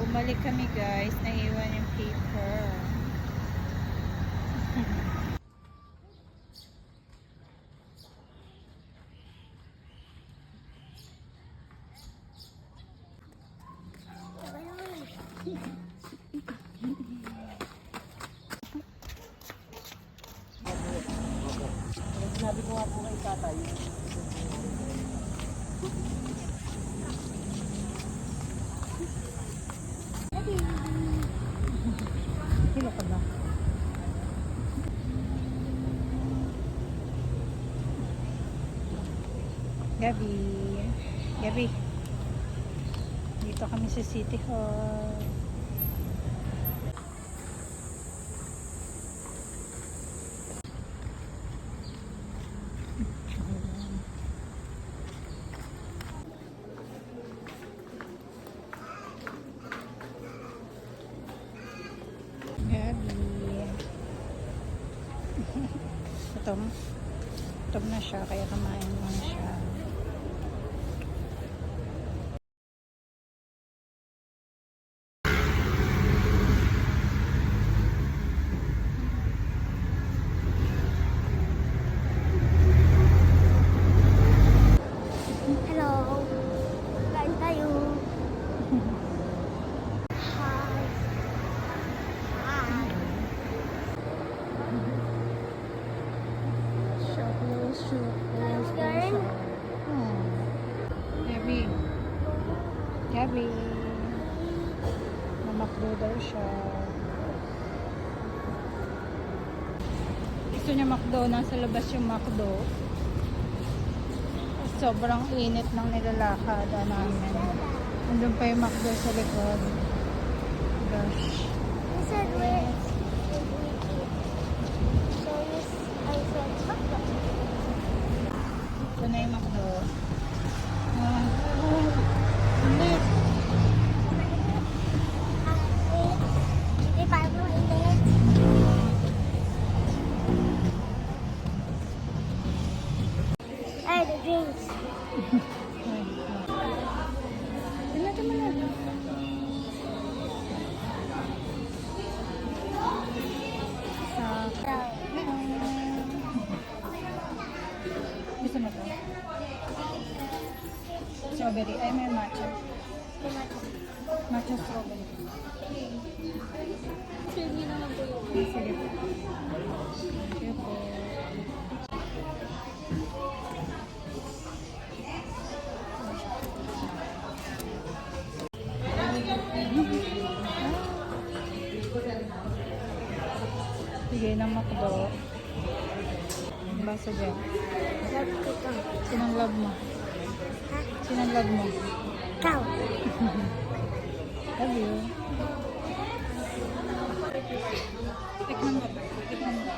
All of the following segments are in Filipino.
Bumalik kami guys. Naiwan yung paper. Sinabi ko nga po kay tatay. Kilo ka ba? Gabi. Gabi. Dito kami sa City Hall. Gabi. Gutom na siya, kaya kamain mo na siya. Hello. Kain tayo. Hi. Hi. Chocolate. Kain? Gabi. Gabi. Mamakdo daw siya. Gusto niya makdo. Nasa labas yung makdo. Sobrang init ng nilalakad namin. Nandun pa yung makdo sa likod. Gosh. You said where? So I said chocolate. Ito na yung makdo. Init. Di ba mo init? Ay, the drinks. Tingnan mo na. Gusto mo to? Strawberry. Ay, may matcha. Matcha strawberry. Sige naman po yun. Sige po. Thank you po. Sige ng makdo. Basa dyan. Love ko to. Sinang love mo? Ha? Sinang love mo? Ikaw. Love you. Tikman mo ba? Tikman mo.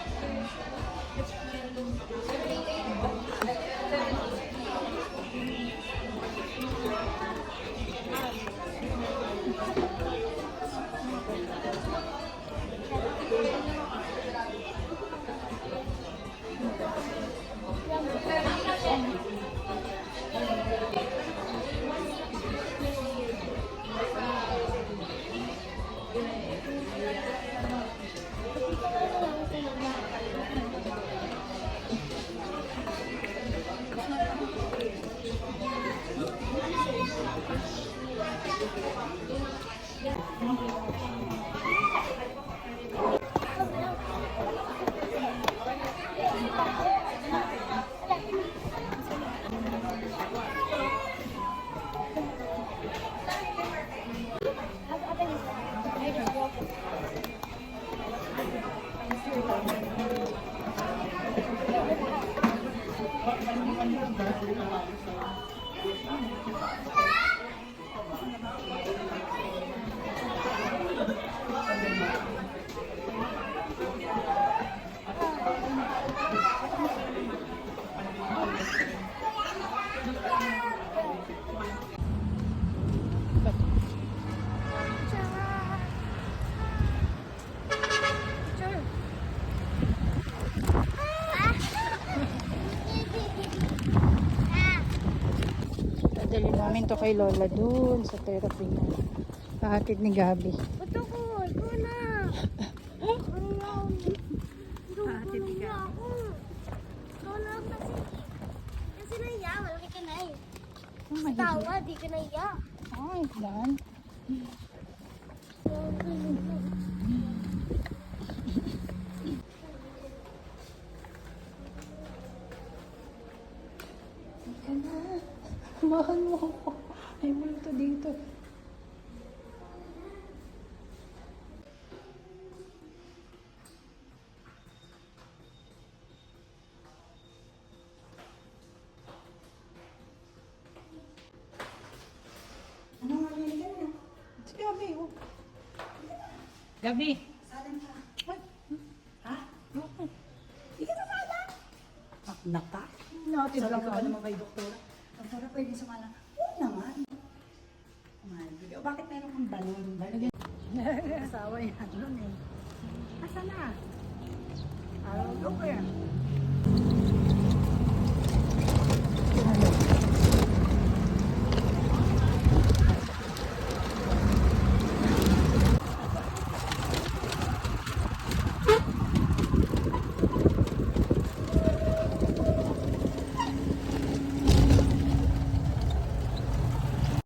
Dadali namin to kay Lola dun sa therapy niya. Pahatid ni Gabi. Ito ko. Ito na. Ate, di ka. Ito na kasi. Kasi naiya. Malaki ka na eh. Oh, mahilig. Tawa, di ka naiya. Ay, dan. Ika na. Mahal mo ako. Ay, multo dito. Ano nga yun ka na? Si Gabi, oh. Gabi. Salan ka. Ha? Okay. Di ka sumala? Ah, naka? Natin Sabi lang ka ba ako. naman kay doktora? Doktora, pwede sumala? Oo naman. Mahal. O, bakit meron kang balon? Asawa yan nun eh. Asa na? Okay.